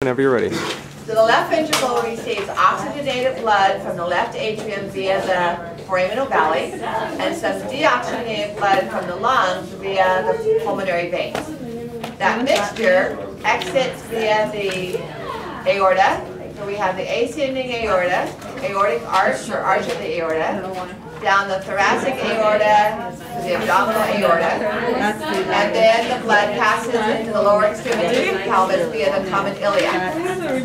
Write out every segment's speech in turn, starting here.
Whenever you're ready. So the left ventricle receives oxygenated blood from the left atrium via the foraminal valley, and some deoxygenated blood from the lungs via the pulmonary veins. That mixture exits via the aorta. So we have the ascending aorta, aortic arch or arch of the aorta, down the thoracic aorta to the abdominal aorta, and then the blood passes into the lower extremity of the pelvis via the common iliac.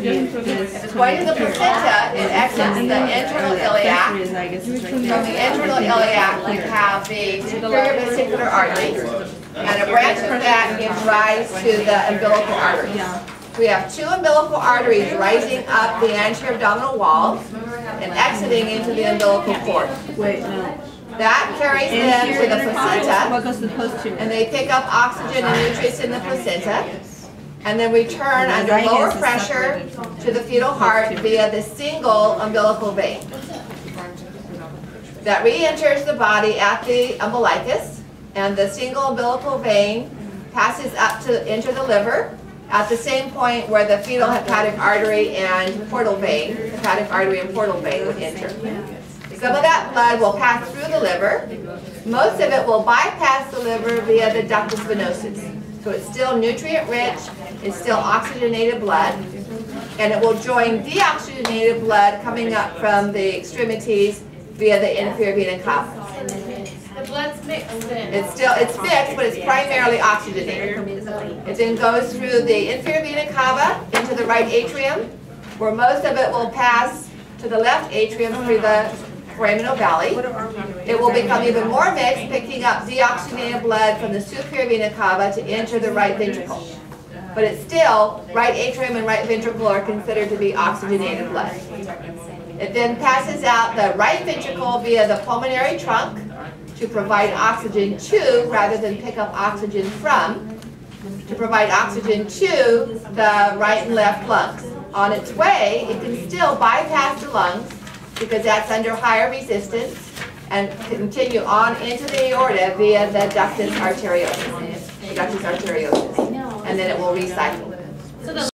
If it's going to the placenta, it exits the internal iliac. From the internal iliac, we have the superior vesicular artery, and a branch of that gives rise to the umbilical arteries. We have two umbilical arteries rising up the anterior abdominal wall and exiting into the umbilical cord. That carries them to the placenta, and they pick up oxygen and nutrients in the placenta, and then return under lower pressure to the fetal heart via the single umbilical vein. That re-enters the body at the umbilicus, and the single umbilical vein passes up to enter the liver, at the same point where the fetal hepatic artery and portal vein, would enter. Some of that blood will pass through the liver. Most of it will bypass the liver via the ductus venosus. So it's still nutrient rich, it's still oxygenated blood, and it will join deoxygenated blood coming up from the extremities via the inferior vena cava. The blood's mixed then. It's mixed, but it's primarily oxygenated. It then goes through the inferior vena cava into the right atrium, where most of it will pass to the left atrium through the foraminal valley. It will become even more mixed, picking up deoxygenated blood from the superior vena cava to enter the right ventricle. But it's still, right atrium and right ventricle are considered to be oxygenated blood. It then passes out the right ventricle via the pulmonary trunk to provide oxygen to, rather than pick up oxygen from, to provide oxygen to the right and left lungs. On its way, it can still bypass the lungs because that's under higher resistance and continue on into the aorta via the ductus arteriosus, and then it will recycle.